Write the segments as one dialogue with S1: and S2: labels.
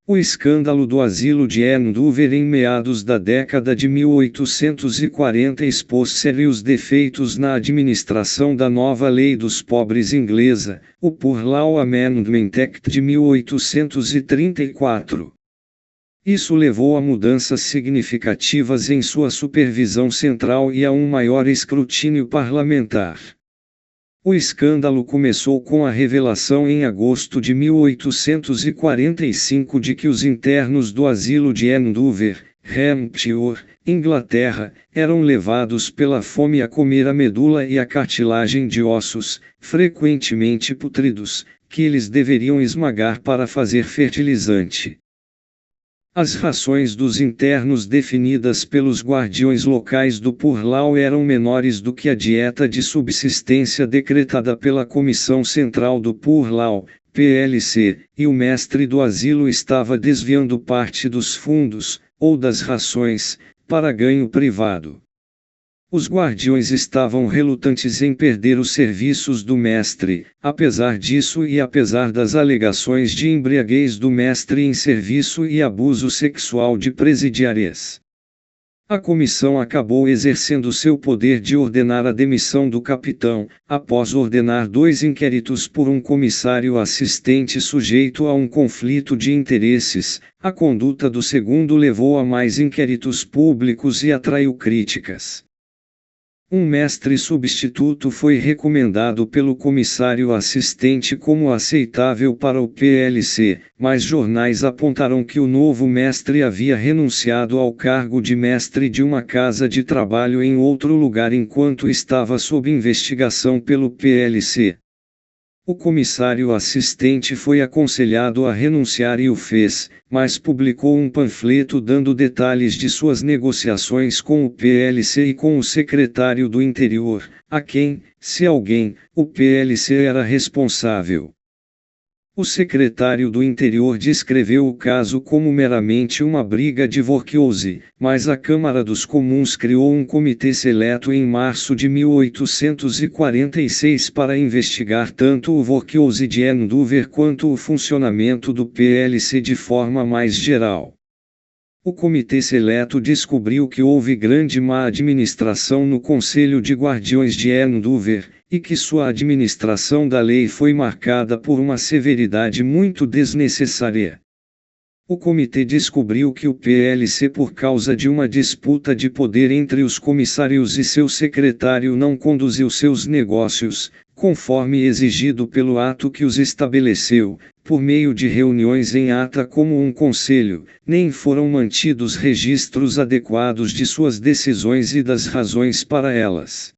S1: O escândalo do asilo de Andover em meados da década de 1840 expôs sérios defeitos na administração da nova Lei dos Pobres inglesa, o Poor Law Amendment Act de 1834. Isso levou a mudanças significativas em sua supervisão central e a um maior escrutínio parlamentar. O escândalo começou com a revelação em agosto de 1845 de que os internos do asilo de Andover, Hampshire, Inglaterra, eram levados pela fome a comer a medula e a cartilagem de ossos, frequentemente putridos, que eles deveriam esmagar para fazer fertilizante. As rações dos internos definidas pelos guardiões locais do Poor Law eram menores do que a dieta de subsistência decretada pela Comissão Central do Poor Law, PLC, e o mestre do asilo estava desviando parte dos fundos, ou das rações, para ganho privado. Os guardiões estavam relutantes em perder os serviços do mestre, apesar disso e apesar das alegações de embriaguez do mestre em serviço e abuso sexual de presidiárias. A comissão acabou exercendo seu poder de ordenar a demissão do capitão, após ordenar 2 inquéritos por um comissário assistente sujeito a um conflito de interesses. A conduta do segundo levou a mais inquéritos públicos e atraiu críticas. Um mestre substituto foi recomendado pelo comissário assistente como aceitável para o PLC, mas jornais apontaram que o novo mestre havia renunciado ao cargo de mestre de uma casa de trabalho em outro lugar enquanto estava sob investigação pelo PLC. O comissário assistente foi aconselhado a renunciar e o fez, mas publicou um panfleto dando detalhes de suas negociações com o PLC e com o secretário do Interior, a quem, se alguém, o PLC era responsável. O secretário do Interior descreveu o caso como meramente uma briga de workhouse, mas a Câmara dos Comuns criou um comitê seleto em março de 1846 para investigar tanto o workhouse de Andover quanto o funcionamento do PLC de forma mais geral. O comitê seleto descobriu que houve grande má administração no Conselho de Guardiões de Andover, e que sua administração da lei foi marcada por uma severidade muito desnecessária. O comitê descobriu que o PLC, por causa de uma disputa de poder entre os comissários e seu secretário, não conduziu seus negócios, conforme exigido pelo ato que os estabeleceu, por meio de reuniões em ata como um conselho, nem foram mantidos registros adequados de suas decisões e das razões para elas.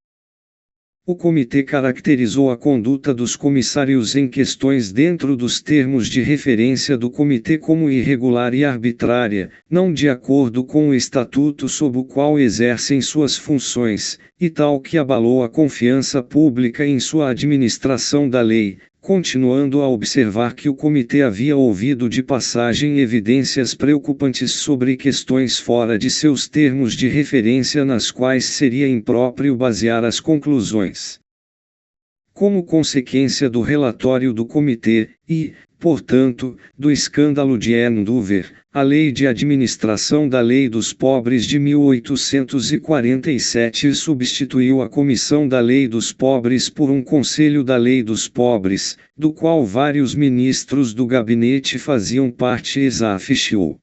S1: O comitê caracterizou a conduta dos comissários em questões dentro dos termos de referência do comitê como irregular e arbitrária, não de acordo com o estatuto sob o qual exercem suas funções, e tal que abalou a confiança pública em sua administração da lei, continuando a observar que o comitê havia ouvido de passagem evidências preocupantes sobre questões fora de seus termos de referência nas quais seria impróprio basear as conclusões. Como consequência do relatório do comitê, e, portanto, do escândalo de Andover, a Lei de Administração da Lei dos Pobres de 1847 substituiu a Comissão da Lei dos Pobres por um Conselho da Lei dos Pobres, do qual vários ministros do gabinete faziam parte ex officio.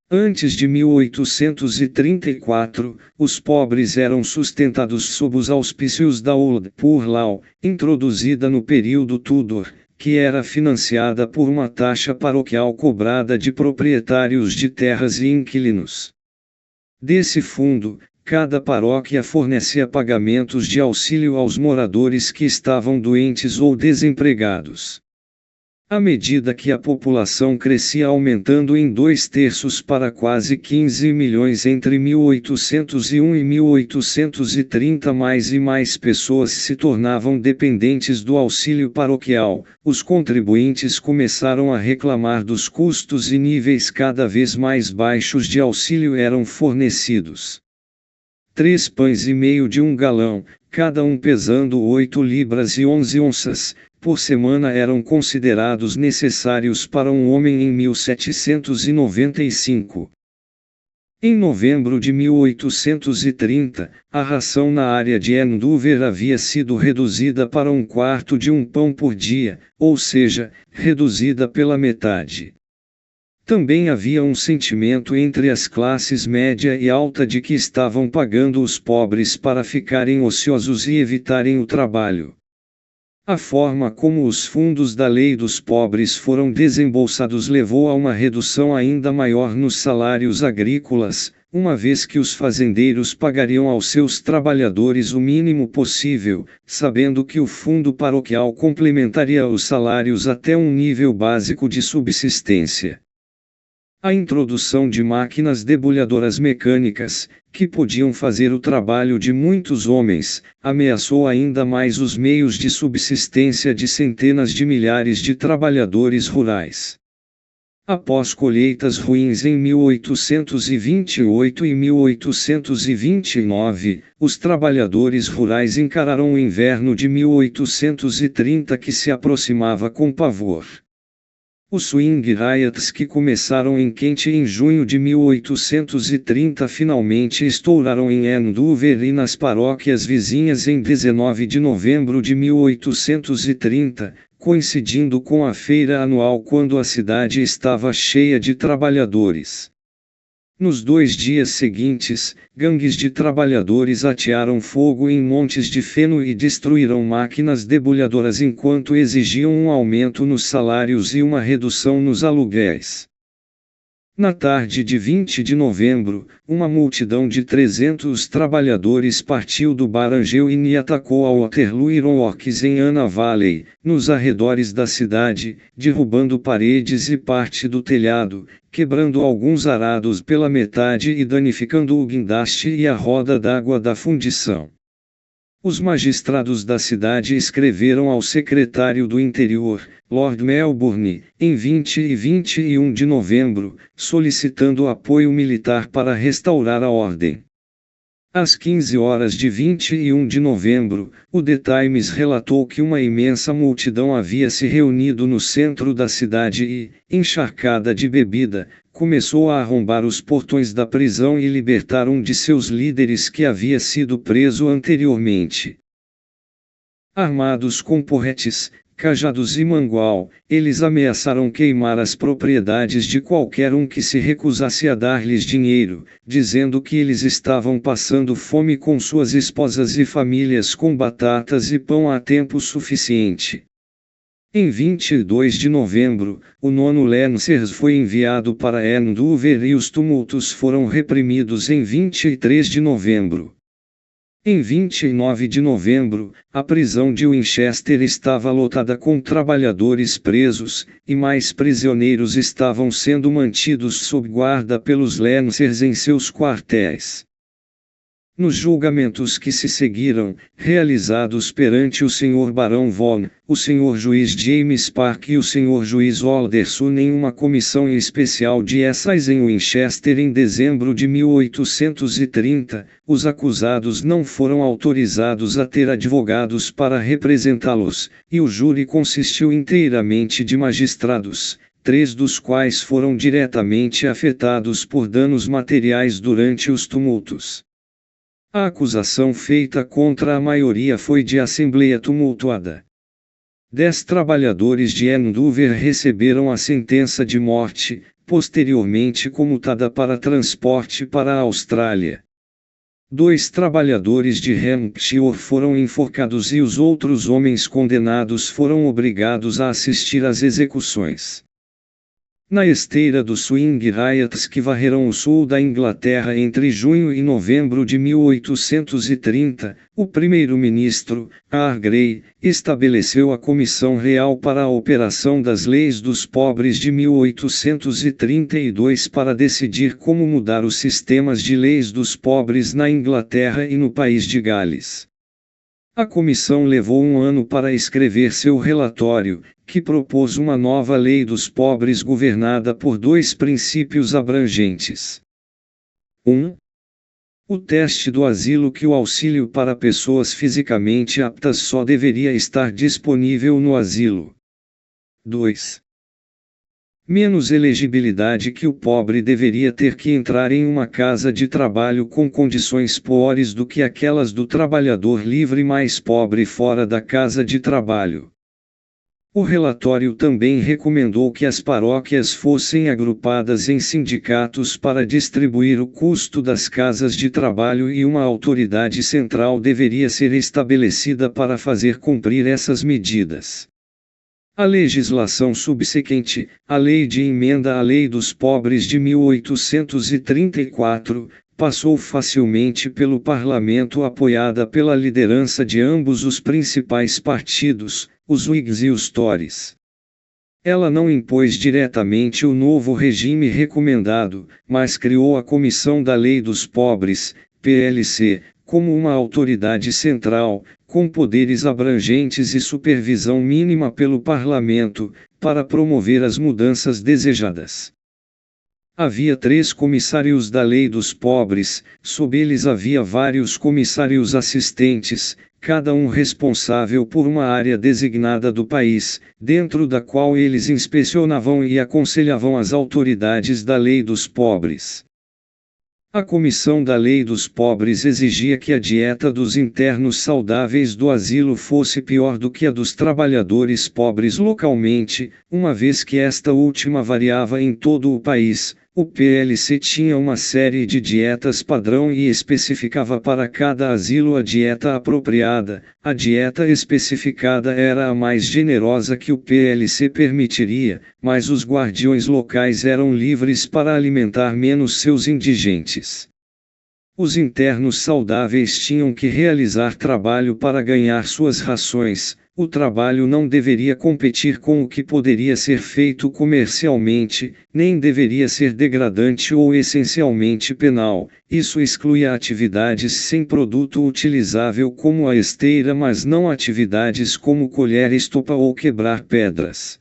S1: Antes de 1834, os pobres eram sustentados sob os auspícios da Old Poor Law, introduzida no período Tudor, que era financiada por uma taxa paroquial cobrada de proprietários de terras e inquilinos. Desse fundo, cada paróquia fornecia pagamentos de auxílio aos moradores que estavam doentes ou desempregados. À medida que a população crescia aumentando em 2/3 para quase 15 milhões entre 1801 e 1830, mais e mais pessoas se tornavam dependentes do auxílio paroquial, os contribuintes começaram a reclamar dos custos e níveis cada vez mais baixos de auxílio eram fornecidos. 3,5 pães de 1 galão, cada um pesando 8 libras e 11 onças, por semana eram considerados necessários para um homem em 1795. Em novembro de 1830, a ração na área de Andover havia sido reduzida para 1/4 de um pão por dia, ou seja, reduzida pela metade. Também havia um sentimento entre as classes média e alta de que estavam pagando os pobres para ficarem ociosos e evitarem o trabalho. A forma como os fundos da lei dos pobres foram desembolsados levou a uma redução ainda maior nos salários agrícolas, uma vez que os fazendeiros pagariam aos seus trabalhadores o mínimo possível, sabendo que o fundo paroquial complementaria os salários até um nível básico de subsistência. A introdução de máquinas debulhadoras mecânicas, que podiam fazer o trabalho de muitos homens, ameaçou ainda mais os meios de subsistência de centenas de milhares de trabalhadores rurais. Após colheitas ruins em 1828 e 1829, os trabalhadores rurais encararam o inverno de 1830 que se aproximava com pavor. Os Swing Riots que começaram em Kent em junho de 1830 finalmente estouraram em Andover e nas paróquias vizinhas em 19 de novembro de 1830, coincidindo com a feira anual quando a cidade estava cheia de trabalhadores. Nos 2 dias seguintes, gangues de trabalhadores atearam fogo em montes de feno e destruíram máquinas debulhadoras enquanto exigiam um aumento nos salários e uma redução nos aluguéis. Na tarde de 20 de novembro, uma multidão de 300 trabalhadores partiu do Barangel e atacou a Waterloo Ironworks em Anna Valley, nos arredores da cidade, derrubando paredes e parte do telhado, quebrando alguns arados pela metade e danificando o guindaste e a roda d'água da fundição. Os magistrados da cidade escreveram ao secretário do Interior, Lord Melbourne, em 20 e 21 de novembro, solicitando apoio militar para restaurar a ordem. Às 15 horas de 21 de novembro, o The Times relatou que uma imensa multidão havia se reunido no centro da cidade e, encharcada de bebida, começou a arrombar os portões da prisão e libertar um de seus líderes que havia sido preso anteriormente. Armados com porretes, cajados e mangual, eles ameaçaram queimar as propriedades de qualquer um que se recusasse a dar-lhes dinheiro, dizendo que eles estavam passando fome com suas esposas e famílias com batatas e pão há tempo suficiente. Em 22 de novembro, o 9º Lancers foi enviado para Andover e os tumultos foram reprimidos em 23 de novembro. Em 29 de novembro, a prisão de Winchester estava lotada com trabalhadores presos, e mais prisioneiros estavam sendo mantidos sob guarda pelos Lancers em seus quartéis. Nos julgamentos que se seguiram, realizados perante o Sr. Barão Vaughan, o Sr. Juiz James Park e o Sr. Juiz Alderson em uma comissão especial de Essex em Winchester em dezembro de 1830, os acusados não foram autorizados a ter advogados para representá-los, e o júri consistiu inteiramente de magistrados, 3 dos quais foram diretamente afetados por danos materiais durante os tumultos. A acusação feita contra a maioria foi de assembleia tumultuada. 10 trabalhadores de Andover receberam a sentença de morte, posteriormente comutada para transporte para a Austrália. 2 trabalhadores de Hampshire foram enforcados e os outros homens condenados foram obrigados a assistir às execuções. Na esteira dos Swing Riots que varreram o sul da Inglaterra entre junho e novembro de 1830, o primeiro-ministro, R. Grey, estabeleceu a Comissão Real para a Operação das Leis dos Pobres de 1832 para decidir como mudar os sistemas de leis dos pobres na Inglaterra e no país de Gales. A comissão levou 1 ano para escrever seu relatório, que propôs uma nova lei dos pobres governada por 2 princípios abrangentes. 1. O teste do asilo que o auxílio para pessoas fisicamente aptas só deveria estar disponível no asilo. 2. Menos elegibilidade que o pobre deveria ter que entrar em uma casa de trabalho com condições piores do que aquelas do trabalhador livre mais pobre fora da casa de trabalho. O relatório também recomendou que as paróquias fossem agrupadas em sindicatos para distribuir o custo das casas de trabalho e uma autoridade central deveria ser estabelecida para fazer cumprir essas medidas. A legislação subsequente, a Lei de Emenda à Lei dos Pobres de 1834, passou facilmente pelo parlamento apoiada pela liderança de ambos os principais partidos, os Whigs e os Tories. Ela não impôs diretamente o novo regime recomendado, mas criou a Comissão da Lei dos Pobres, PLC, como uma autoridade central, com poderes abrangentes e supervisão mínima pelo parlamento, para promover as mudanças desejadas. Havia 3 comissários da Lei dos Pobres, sob eles havia vários comissários assistentes, cada um responsável por uma área designada do país, dentro da qual eles inspecionavam e aconselhavam as autoridades da Lei dos Pobres. A Comissão da Lei dos Pobres exigia que a dieta dos internos saudáveis do asilo fosse pior do que a dos trabalhadores pobres localmente, uma vez que esta última variava em todo o país. O PLC tinha uma série de dietas padrão e especificava para cada asilo a dieta apropriada. A dieta especificada era a mais generosa que o PLC permitiria, mas os guardiões locais eram livres para alimentar menos seus indigentes. Os internos saudáveis tinham que realizar trabalho para ganhar suas rações. O trabalho não deveria competir com o que poderia ser feito comercialmente, nem deveria ser degradante ou essencialmente penal. Isso excluía atividades sem produto utilizável como a esteira, mas não atividades como colher estopa ou quebrar pedras.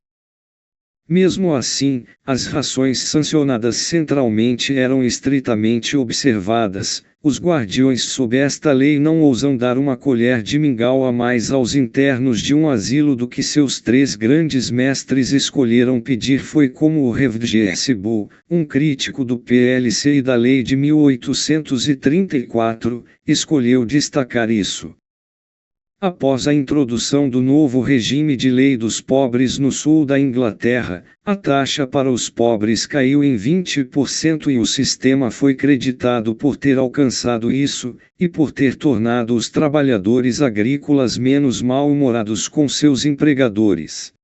S1: Mesmo assim, as rações sancionadas centralmente eram estritamente observadas. Os guardiões sob esta lei não ousam dar uma colher de mingau a mais aos internos de um asilo do que seus 3 grandes mestres escolheram pedir. Foi como o Rev. G.S. Bull, um crítico do PLC e da lei de 1834, escolheu destacar isso. Após a introdução do novo regime de lei dos pobres no sul da Inglaterra, a taxa para os pobres caiu em 20% e o sistema foi creditado por ter alcançado isso, e por ter tornado os trabalhadores agrícolas menos mal-humorados com seus empregadores.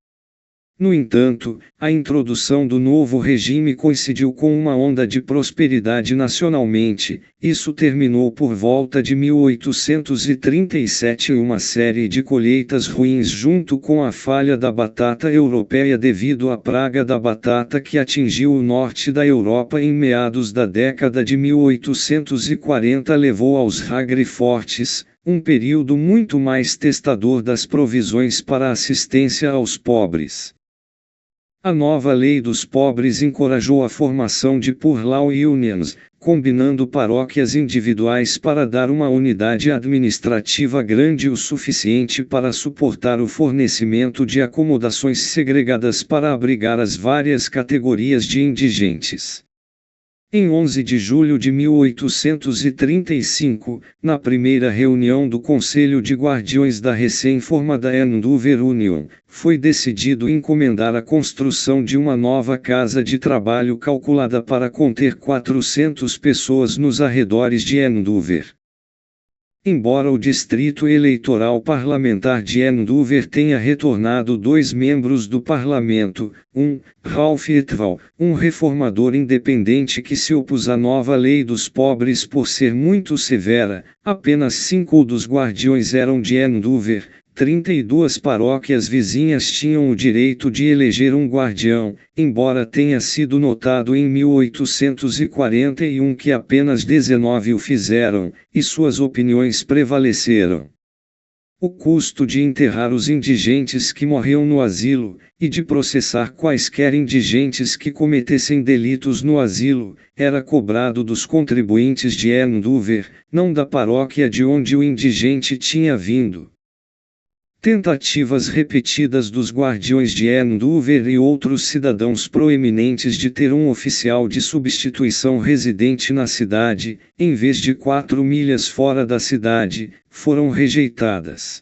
S1: No entanto, a introdução do novo regime coincidiu com uma onda de prosperidade nacionalmente. Isso terminou por volta de 1837 e uma série de colheitas ruins junto com a falha da batata europeia devido à praga da batata que atingiu o norte da Europa em meados da década de 1840 levou aos agrifortes, um período muito mais testador das provisões para assistência aos pobres. A nova lei dos pobres encorajou a formação de Poor Law Unions, combinando paróquias individuais para dar uma unidade administrativa grande o suficiente para suportar o fornecimento de acomodações segregadas para abrigar as várias categorias de indigentes. Em 11 de julho de 1835, na primeira reunião do Conselho de Guardiões da recém-formada Andover Union, foi decidido encomendar a construção de uma nova casa de trabalho calculada para conter 400 pessoas nos arredores de Andover. Embora o Distrito Eleitoral Parlamentar de Andover tenha retornado 2 membros do parlamento, Ralph Etwall, um reformador independente que se opôs à nova lei dos pobres por ser muito severa, apenas 5 dos guardiões eram de Andover. 32 paróquias vizinhas tinham o direito de eleger um guardião, embora tenha sido notado em 1841 que apenas 19 o fizeram, e suas opiniões prevaleceram. O custo de enterrar os indigentes que morriam no asilo, e de processar quaisquer indigentes que cometessem delitos no asilo, era cobrado dos contribuintes de Andover, não da paróquia de onde o indigente tinha vindo. Tentativas repetidas dos guardiões de Andover e outros cidadãos proeminentes de ter um oficial de substituição residente na cidade, em vez de 4 milhas fora da cidade, foram rejeitadas.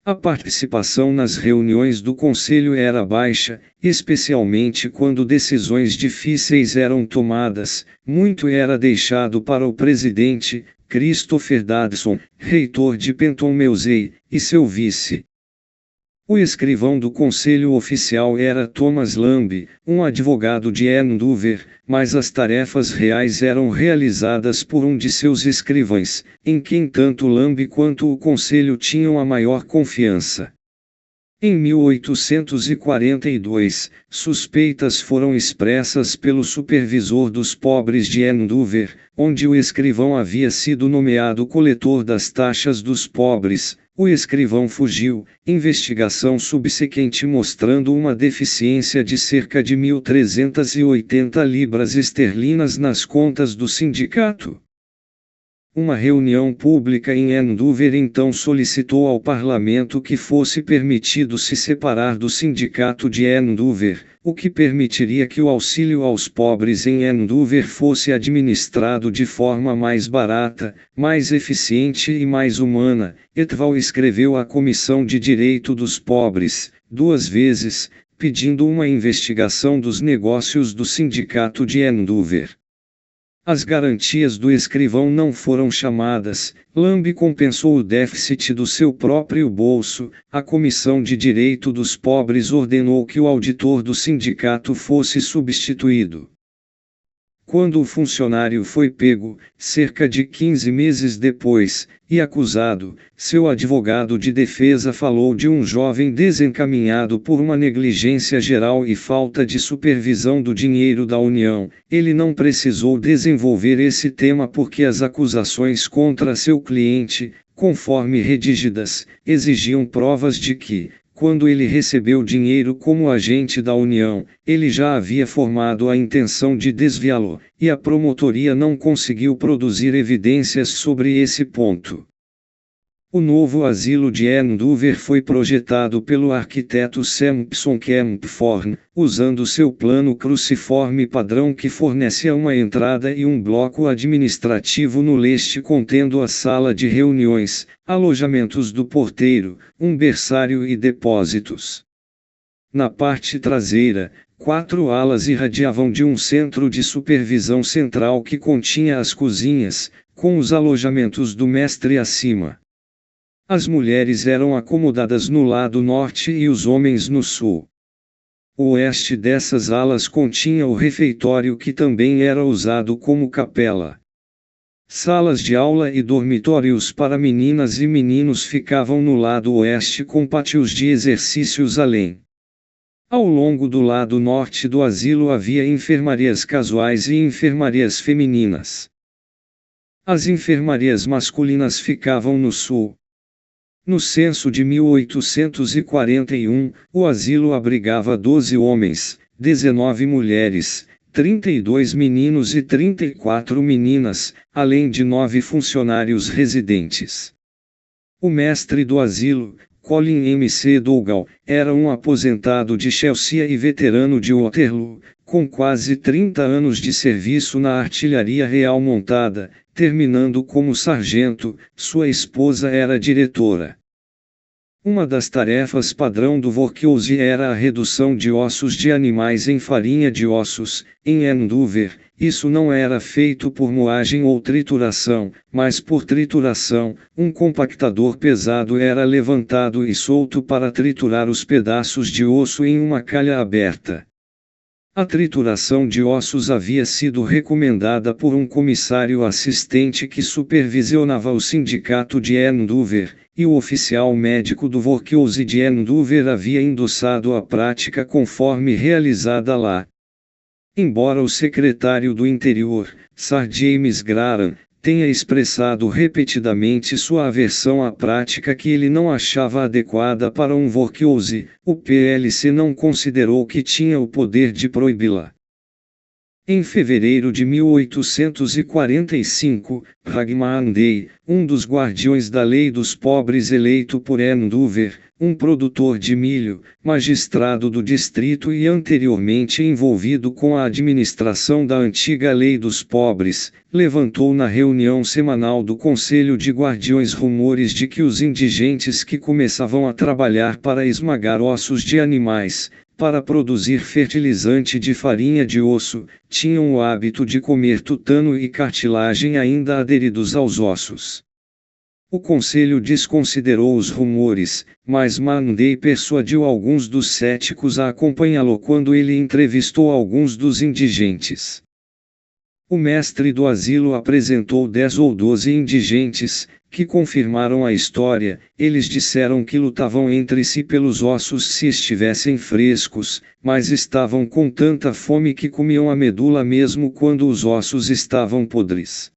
S1: A participação nas reuniões do conselho era baixa, especialmente quando decisões difíceis eram tomadas, muito era deixado para o presidente, Christopher Dadson, reitor de Penton Meusey, e seu vice. O escrivão do conselho oficial era Thomas Lamb, um advogado de Andover, mas as tarefas reais eram realizadas por um de seus escrivães, em quem tanto Lamb quanto o conselho tinham a maior confiança. Em 1842, suspeitas foram expressas pelo supervisor dos pobres de Andover, onde o escrivão havia sido nomeado coletor das taxas dos pobres. O escrivão fugiu, investigação subsequente mostrando uma deficiência de cerca de 1.380 libras esterlinas nas contas do sindicato. Uma reunião pública em Andover então solicitou ao parlamento que fosse permitido se separar do sindicato de Andover, o que permitiria que o auxílio aos pobres em Andover fosse administrado de forma mais barata, mais eficiente e mais humana. Etval escreveu à Comissão de Direito dos Pobres, 2 vezes, pedindo uma investigação dos negócios do sindicato de Andover. As garantias do escrivão não foram chamadas, Lamb compensou o déficit do seu próprio bolso, a Comissão de Direito dos Pobres ordenou que o auditor do sindicato fosse substituído. Quando o funcionário foi pego, cerca de 15 meses depois, e acusado, seu advogado de defesa falou de um jovem desencaminhado por uma negligência geral e falta de supervisão do dinheiro da União. Ele não precisou desenvolver esse tema porque as acusações contra seu cliente, conforme redigidas, exigiam provas de que, quando ele recebeu dinheiro como agente da União, ele já havia formado a intenção de desviá-lo, e a promotoria não conseguiu produzir evidências sobre esse ponto. O novo asilo de Andover foi projetado pelo arquiteto Sampson Kempthorne, usando seu plano cruciforme padrão que fornece uma entrada e um bloco administrativo no leste contendo a sala de reuniões, alojamentos do porteiro, um berçário e depósitos. Na parte traseira, 4 alas irradiavam de um centro de supervisão central que continha as cozinhas, com os alojamentos do mestre acima. As mulheres eram acomodadas no lado norte e os homens no sul. O oeste dessas alas continha o refeitório que também era usado como capela. Salas de aula e dormitórios para meninas e meninos ficavam no lado oeste com pátios de exercícios além. Ao longo do lado norte do asilo havia enfermarias casuais e enfermarias femininas. As enfermarias masculinas ficavam no sul. No censo de 1841, o asilo abrigava 12 homens, 19 mulheres, 32 meninos e 34 meninas, além de 9 funcionários residentes. O mestre do asilo, Colin M. C. Dougal, era um aposentado de Chelsea e veterano de Waterloo, com quase 30 anos de serviço na artilharia real montada, terminando como sargento. Sua esposa era diretora. Uma das tarefas padrão do workhouse era a redução de ossos de animais em farinha de ossos. Em Andover, isso não era feito por moagem ou trituração, mas por trituração. Um compactador pesado era levantado e solto para triturar os pedaços de osso em uma calha aberta. A trituração de ossos havia sido recomendada por um comissário assistente que supervisionava o sindicato de Andover, e o oficial médico do workhouse de Andover havia endossado a prática conforme realizada lá. Embora o secretário do Interior, Sir James Graham, tenha expressado repetidamente sua aversão à prática que ele não achava adequada para um workhouse, o PLC não considerou que tinha o poder de proibi-la. Em fevereiro de 1845, Ragman Day, um dos guardiões da lei dos pobres eleito por Andover, um produtor de milho, magistrado do distrito e anteriormente envolvido com a administração da antiga lei dos pobres, levantou na reunião semanal do Conselho de Guardiões rumores de que os indigentes que começavam a trabalhar para esmagar ossos de animais, para produzir fertilizante de farinha de osso, tinham o hábito de comer tutano e cartilagem ainda aderidos aos ossos. O conselho desconsiderou os rumores, mas Monday persuadiu alguns dos céticos a acompanhá-lo quando ele entrevistou alguns dos indigentes. O mestre do asilo apresentou 10 ou 12 indigentes, que confirmaram a história. Eles disseram que lutavam entre si pelos ossos se estivessem frescos, mas estavam com tanta fome que comiam a medula mesmo quando os ossos estavam podres.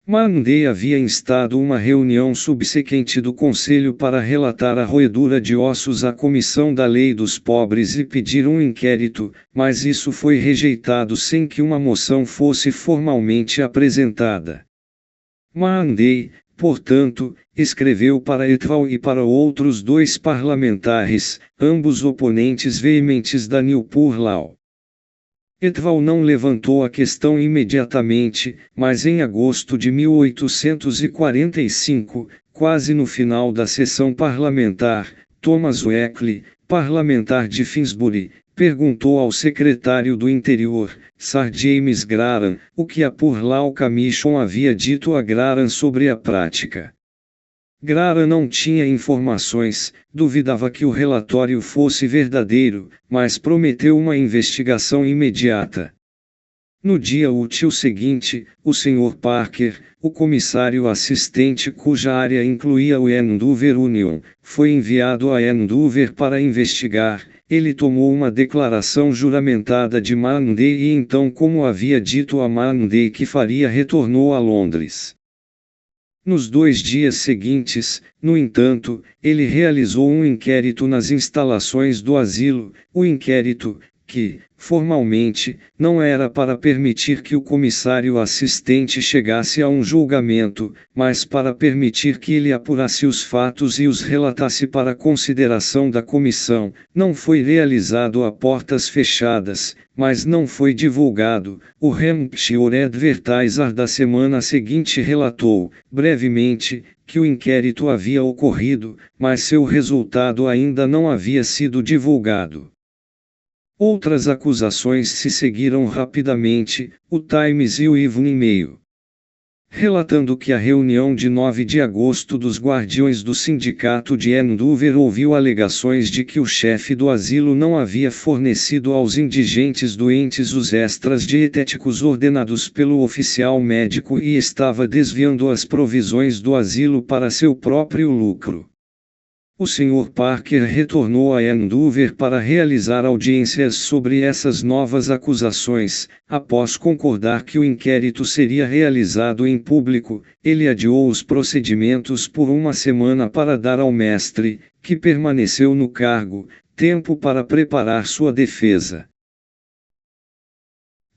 S1: Monday havia instado uma reunião subsequente do conselho para relatar a roedura de ossos à comissão da lei dos pobres e pedir um inquérito, mas isso foi rejeitado sem que uma moção fosse formalmente apresentada. Monday, portanto, escreveu para Etval e para outros 2 parlamentares, ambos oponentes veementes da New Poor Law. Etval não levantou a questão imediatamente, mas em agosto de 1845, quase no final da sessão parlamentar, Thomas Weekly, parlamentar de Finsbury, perguntou ao secretário do Interior, Sir James Graham, o que a Poor Law Commission havia dito a Graham sobre a prática. Graham não tinha informações, duvidava que o relatório fosse verdadeiro, mas prometeu uma investigação imediata. No dia útil seguinte, o Sr. Parker, o comissário assistente cuja área incluía o Andover Union, foi enviado a Andover para investigar. Ele tomou uma declaração juramentada de Monday e então, como havia dito a Monday que faria, retornou a Londres. Nos 2 dias seguintes, no entanto, ele realizou um inquérito nas instalações do asilo, o inquérito, que, formalmente, não era para permitir que o comissário assistente chegasse a um julgamento, mas para permitir que ele apurasse os fatos e os relatasse para consideração da comissão, não foi realizado a portas fechadas, mas não foi divulgado. O Hampshire Advertiser da semana seguinte relatou, brevemente, que o inquérito havia ocorrido, mas seu resultado ainda não havia sido divulgado. Outras acusações se seguiram rapidamente, o Times e o Evening Mail. Relatando que a reunião de 9 de agosto dos Guardiões do Sindicato de Andover ouviu alegações de que o chefe do asilo não havia fornecido aos indigentes doentes os extras dietéticos ordenados pelo oficial médico e estava desviando as provisões do asilo para seu próprio lucro. O Sr. Parker retornou a Andover para realizar audiências sobre essas novas acusações. Após concordar que o inquérito seria realizado em público, ele adiou os procedimentos por 1 semana para dar ao mestre, que permaneceu no cargo, tempo para preparar sua defesa.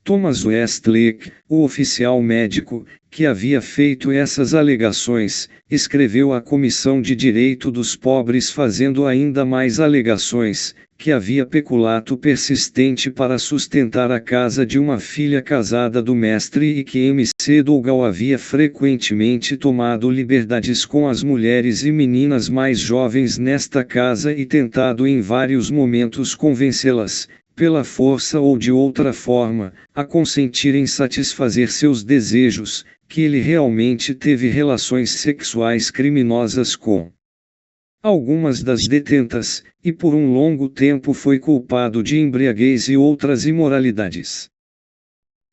S1: Thomas Westlake, o oficial médico, que havia feito essas alegações, escreveu à Comissão de Direito dos Pobres fazendo ainda mais alegações, que havia peculato persistente para sustentar a casa de uma filha casada do mestre e que M.C. Dougal havia frequentemente tomado liberdades com as mulheres e meninas mais jovens nesta casa e tentado em vários momentos convencê-las, pela força ou de outra forma, a consentirem satisfazer seus desejos, que ele realmente teve relações sexuais criminosas com algumas das detentas, e por um longo tempo foi culpado de embriaguez e outras imoralidades.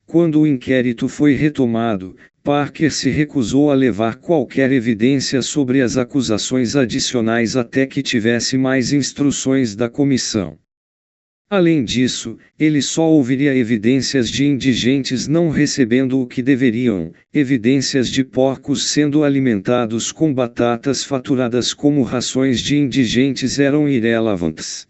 S1: Quando o inquérito foi retomado, Parker se recusou a levar qualquer evidência sobre as acusações adicionais até que tivesse mais instruções da comissão. Além disso, ele só ouviria evidências de indigentes não recebendo o que deveriam, evidências de porcos sendo alimentados com batatas faturadas como rações de indigentes eram irrelevantes.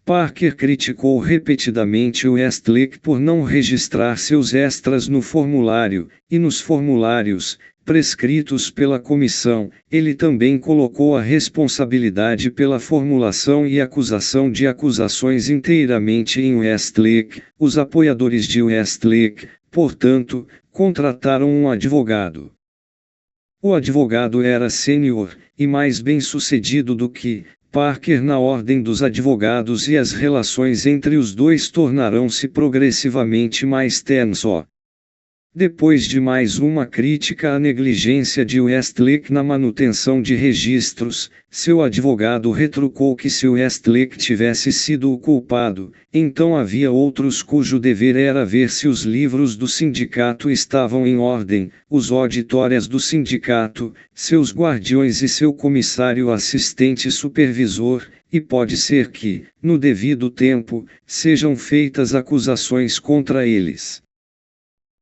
S1: Parker criticou repetidamente Westlake por não registrar seus extras no formulário, e nos formulários, prescritos pela comissão, ele também colocou a responsabilidade pela formulação e acusação de acusações inteiramente em Westlake. Os apoiadores de Westlake, portanto, contrataram um advogado. O advogado era sênior, e mais bem-sucedido do que Parker na ordem dos advogados, e as relações entre os dois tornarão-se progressivamente mais tensas. Depois de mais uma crítica à negligência de Westlake na manutenção de registros, seu advogado retrucou que se Westlake tivesse sido o culpado, então havia outros cujo dever era ver se os livros do sindicato estavam em ordem, os auditórias do sindicato, seus guardiões e seu comissário assistente supervisor, e pode ser que, no devido tempo, sejam feitas acusações contra eles.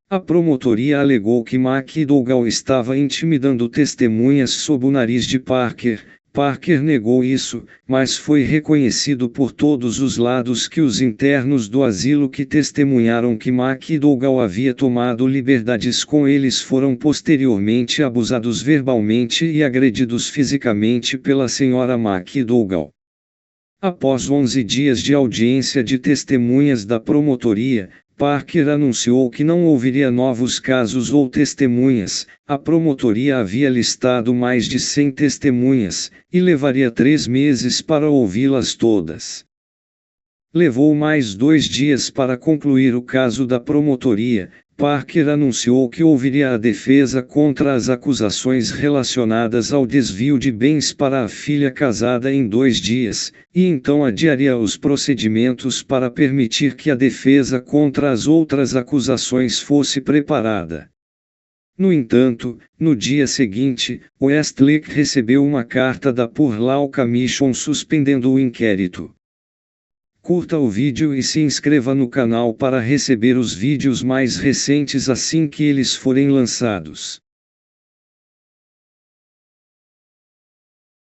S1: A promotoria alegou que McDougall estava intimidando testemunhas sob o nariz de Parker. Parker negou isso, mas foi reconhecido por todos os lados que os internos do asilo que testemunharam que McDougall havia tomado liberdades com eles foram posteriormente abusados verbalmente e agredidos fisicamente pela senhora McDougall. Após 11 dias de audiência de testemunhas da promotoria, Parker anunciou que não ouviria novos casos ou testemunhas. A promotoria havia listado mais de 100 testemunhas, e levaria 3 meses para ouvi-las todas. Levou mais 2 dias para concluir o caso da promotoria. Parker anunciou que ouviria a defesa contra as acusações relacionadas ao desvio de bens para a filha casada em 2 dias, e então adiaria os procedimentos para permitir que a defesa contra as outras acusações fosse preparada. No entanto, no dia seguinte, Westlake recebeu uma carta da Poor Law Commission suspendendo o inquérito. Curta o vídeo e se inscreva no canal para receber os vídeos mais recentes assim que eles forem lançados.